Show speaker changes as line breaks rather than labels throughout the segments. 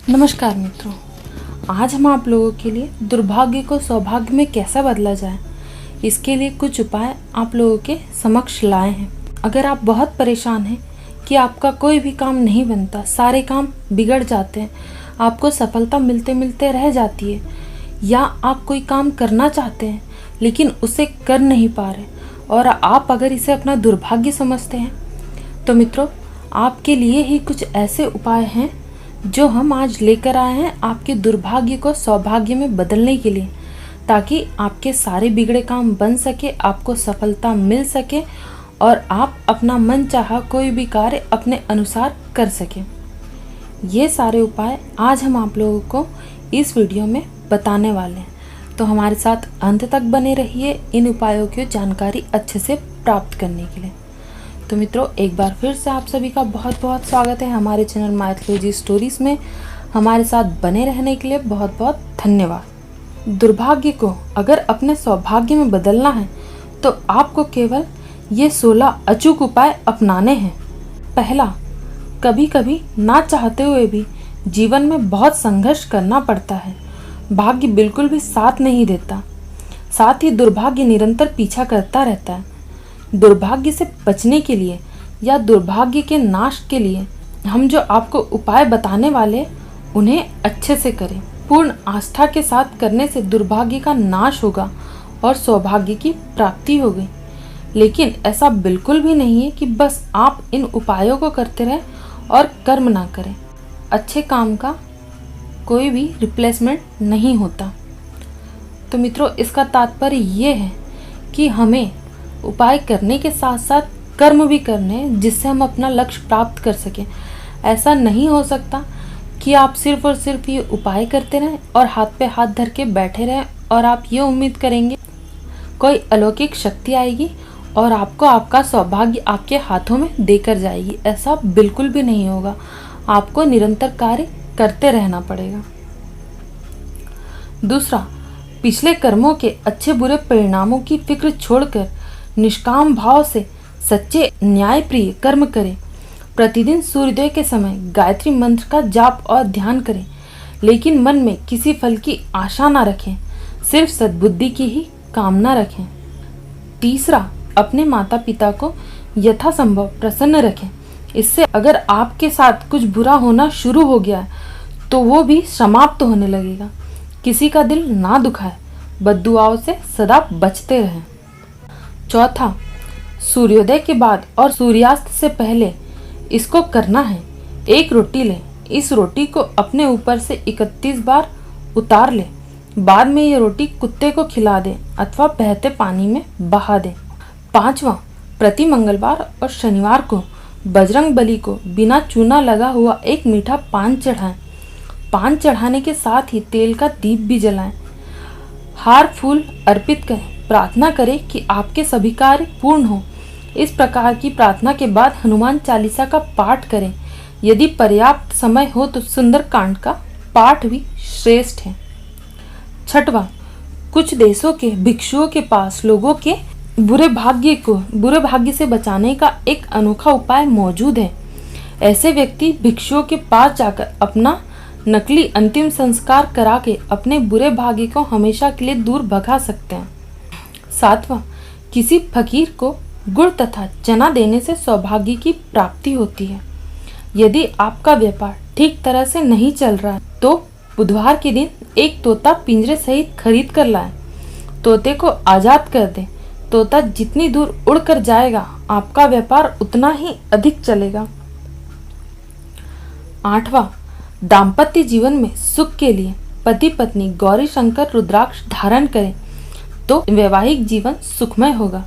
नमस्कार मित्रों, आज हम आप लोगों के लिए दुर्भाग्य को सौभाग्य में कैसे बदला जाए, इसके लिए कुछ उपाय आप लोगों के समक्ष लाए हैं। अगर आप बहुत परेशान हैं कि आपका कोई भी काम नहीं बनता, सारे काम बिगड़ जाते हैं, आपको सफलता मिलते मिलते रह जाती है, या आप कोई काम करना चाहते हैं लेकिन उसे कर नहीं पा रहे और आप अगर इसे अपना दुर्भाग्य समझते हैं, तो मित्रों आपके लिए ही कुछ ऐसे उपाय हैं जो हम आज लेकर आए हैं आपके दुर्भाग्य को सौभाग्य में बदलने के लिए, ताकि आपके सारे बिगड़े काम बन सके, आपको सफलता मिल सके और आप अपना मन चाहा कोई भी कार्य अपने अनुसार कर सकें। ये सारे उपाय आज हम आप लोगों को इस वीडियो में बताने वाले हैं, तो हमारे साथ अंत तक बने रहिए इन उपायों की जानकारी अच्छे से प्राप्त करने के लिए। तो मित्रों, एक बार फिर से आप सभी का बहुत बहुत स्वागत है हमारे चैनल माइथोलॉजी स्टोरीज में। हमारे साथ बने रहने के लिए बहुत बहुत धन्यवाद। दुर्भाग्य को अगर अपने सौभाग्य में बदलना है तो आपको केवल ये 16 अचूक उपाय अपनाने हैं। पहला, कभी कभी ना चाहते हुए भी जीवन में बहुत संघर्ष करना पड़ता है। भाग्य बिल्कुल भी साथ नहीं देता, साथ ही दुर्भाग्य निरंतर पीछा करता रहता है। दुर्भाग्य से बचने के लिए या दुर्भाग्य के नाश के लिए हम जो आपको उपाय बताने वाले उन्हें अच्छे से करें। पूर्ण आस्था के साथ करने से दुर्भाग्य का नाश होगा और सौभाग्य की प्राप्ति होगी। लेकिन ऐसा बिल्कुल भी नहीं है कि बस आप इन उपायों को करते रहें और कर्म ना करें। अच्छे काम का कोई भी रिप्लेसमेंट नहीं होता। तो मित्रों, इसका तात्पर्य ये है कि हमें उपाय करने के साथ साथ कर्म भी करने हैं, जिससे हम अपना लक्ष्य प्राप्त कर सकें। ऐसा नहीं हो सकता कि आप सिर्फ और सिर्फ ये उपाय करते रहें और हाथ पे हाथ धर के बैठे रहें और आप ये उम्मीद करेंगे कोई अलौकिक शक्ति आएगी और आपको आपका सौभाग्य आपके हाथों में देकर जाएगी। ऐसा बिल्कुल भी नहीं होगा। आपको निरंतर कार्य करते रहना पड़ेगा। दूसरा, पिछले कर्मों के अच्छे बुरे परिणामों की फिक्र छोड़कर निष्काम भाव से सच्चे न्यायप्रिय कर्म करें। प्रतिदिन सूर्योदय के समय गायत्री मंत्र का जाप और ध्यान करें, लेकिन मन में किसी फल की आशा ना रखें, सिर्फ सद्बुद्धि की ही कामना रखें। तीसरा, अपने माता पिता को यथासंभव प्रसन्न रखें। इससे अगर आपके साथ कुछ बुरा होना शुरू हो गया है तो वो भी समाप्त होने लगेगा। किसी का दिल ना दुखाए, बद्दुआओं से सदा बचते रहें। चौथा, सूर्योदय के बाद और सूर्यास्त से पहले इसको करना है। एक रोटी लें, इस रोटी को अपने ऊपर से 31 बार उतार लें। बाद में ये रोटी कुत्ते को खिला दें अथवा बहते पानी में बहा दें। पांचवा, प्रति मंगलवार और शनिवार को बजरंग बली को बिना चूना लगा हुआ एक मीठा पान चढ़ाएं। पान चढ़ाने के साथ ही तेल का दीप भी जलाएं। हार फूल अर्पित करें। प्रार्थना करें कि आपके सभी कार्य पूर्ण हो। इस प्रकार की प्रार्थना के बाद हनुमान चालीसा का पाठ करें। यदि पर्याप्त समय हो तो सुंदरकांड का पाठ भी श्रेष्ठ है। छठवां, कुछ देशों के भिक्षुओं के पास लोगों के बुरे भाग्य से बचाने का एक अनोखा उपाय मौजूद है। ऐसे व्यक्ति भिक्षुओं के पास जाकर अपना नकली अंतिम संस्कार करा के अपने बुरे भाग्य को हमेशा के लिए दूर भगा सकते हैं। सातवां, किसी फकीर को गुड़ तथा चना देने से सौभाग्य की प्राप्ति होती है। यदि आपका व्यापार ठीक तरह से नहीं चल रहा है तो बुधवार के दिन एक तोता पिंजरे सहित खरीद कर लाएं। तोते को आजाद कर दें। तोता जितनी दूर उड़कर जाएगा आपका व्यापार उतना ही अधिक चलेगा। आठवां, दाम्पत्य जीवन में सुख के लिए पति पत्नी गौरी शंकर रुद्राक्ष धारण करें तो वैवाहिक जीवन सुखमय होगा।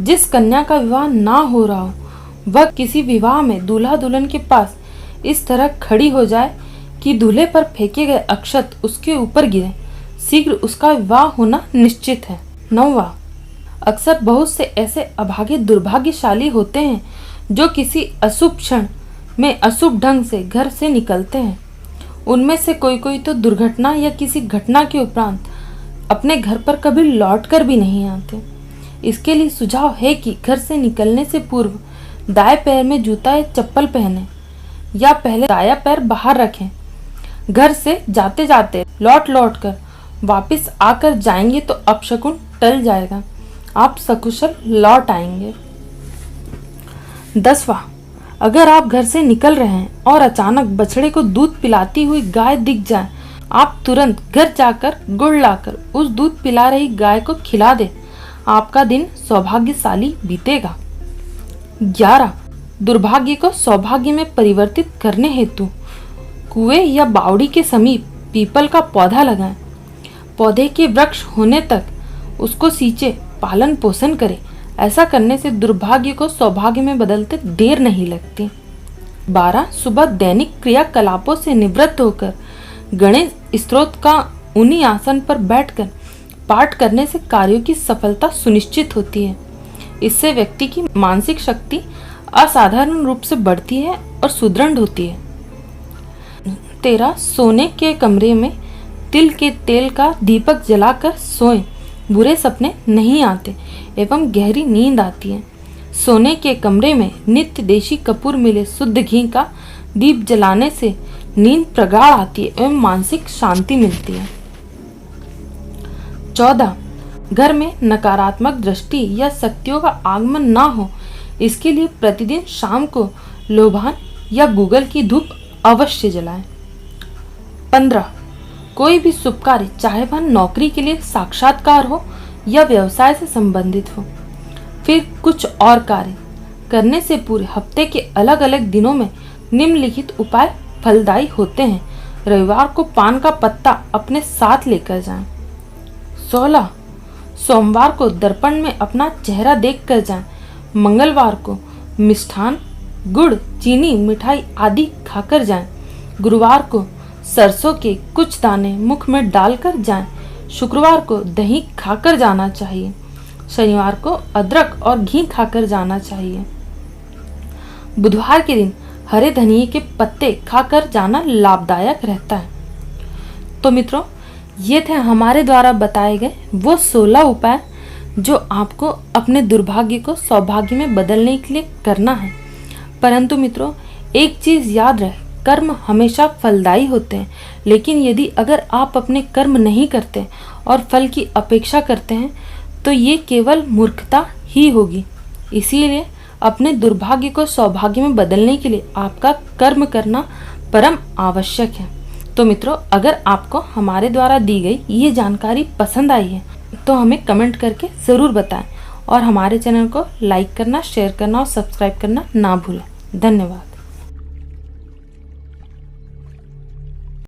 जिस कन्या का विवाह ना हो रहा हो वह किसी विवाह में दूल्हा दुल्हन के पास इस तरह खड़ी हो जाए कि दूल्हे पर फेंके गए अक्षत उसके ऊपर गिरे, शीघ्र उसका विवाह होना निश्चित है। 9वां, अक्सर बहुत से ऐसे अभागे दुर्भाग्यशाली होते हैं जो किसी अशुभ क्षण में अशुभ ढंग से घर से निकलते हैं। उनमें से कोई तो दुर्घटना या किसी घटना के उपरांत अपने घर पर कभी लौटकर भी नहीं आते। इसके लिए सुझाव है कि घर से निकलने से पूर्व दाएं पैर में जूता या चप्पल पहने या पहले दायां पैर बाहर रखें। घर से जाते जाते लौट लौट कर वापिस आकर जाएंगे तो अपशकुन टल जाएगा, आप सकुशल लौट आएंगे। 10वां, अगर आप घर से निकल रहे हैं और अचानक बछड़े को दूध पिलाती हुई गाय दिख जाए, आप तुरंत घर जाकर गुड़ लाकर उस दूध पिला रही गाय को खिला दे, आपका दिन सौभाग्यशाली बीतेगा। 11, दुर्भाग्य को सौभाग्य में परिवर्तित करने हेतु कुएं या बावड़ी के समीप पीपल का पौधा लगाएं। पौधे के वृक्ष होने तक उसको सींचे, पालन पोषण करें। ऐसा करने से दुर्भाग्य को सौभाग्य में बदलते देर नहीं लगती। 12, सुबह दैनिक क्रियाकलापों से निवृत्त होकर गणेश स्तोत्र का उन्हीं आसन पर बैठकर पाठ करने से कार्यों की सफलता सुनिश्चित होती है। इससे व्यक्ति की मानसिक शक्ति असाधारण रूप से बढ़ती है और सुदृढ़ होती है। 13, सोने के कमरे में तिल के तेल का दीपक जलाकर सोएं, बुरे सपने नहीं आते एवं गहरी नींद आती है। सोने के कमरे में नित्य देशी कपूर मिले शुद्ध घी का दीप जलाने से नींद प्रगाढ़ आती है एवं मानसिक शांति मिलती है। 14, घर में नकारात्मक दृष्टि या शक्तियों का आगमन ना हो, इसके लिए प्रतिदिन शाम को लोबान या गूगल की धूप अवश्य जलाएं। 15, कोई भी शुभ कार्य, चाहे वह नौकरी के लिए साक्षात्कार हो या व्यवसाय से संबंधित हो, फिर कुछ और कार्य करने से पूरे हफ्ते के अलग अलग दिनों में निम्नलिखित उपाय फलदायी होते हैं। रविवार को पान का पत्ता अपने साथ लेकर जाएं। 16, सोमवार को दर्पण में अपना चेहरा देख कर जाएं। मंगलवार को मिष्ठान, गुड़, चीनी, मिठाई आदि खाकर जाएं। गुरुवार को सरसों के कुछ दाने मुख में डालकर जाएं। शुक्रवार को दही खाकर जाना चाहिए। शनिवार को अदरक और घी खाकर जाना चाहिए। बुधवार के दिन हरे धनिये के पत्ते खाकर जाना लाभदायक रहता है। तो मित्रों, ये थे हमारे द्वारा बताए गए वो 16 उपाय जो आपको अपने दुर्भाग्य को सौभाग्य में बदलने के लिए करना है। परंतु मित्रों, एक चीज याद रहे, कर्म हमेशा फलदायी होते हैं, लेकिन यदि अगर आप अपने कर्म नहीं करते और फल की अपेक्षा करते हैं तो ये केवल मूर्खता ही होगी। इसीलिए अपने दुर्भाग्य को सौभाग्य में बदलने के लिए आपका कर्म करना परम आवश्यक है। तो मित्रों, अगर आपको हमारे द्वारा दी गई ये जानकारी पसंद आई है तो हमें कमेंट करके ज़रूर बताएं और हमारे चैनल को लाइक करना, शेयर करना और सब्सक्राइब करना ना भूलें। धन्यवाद।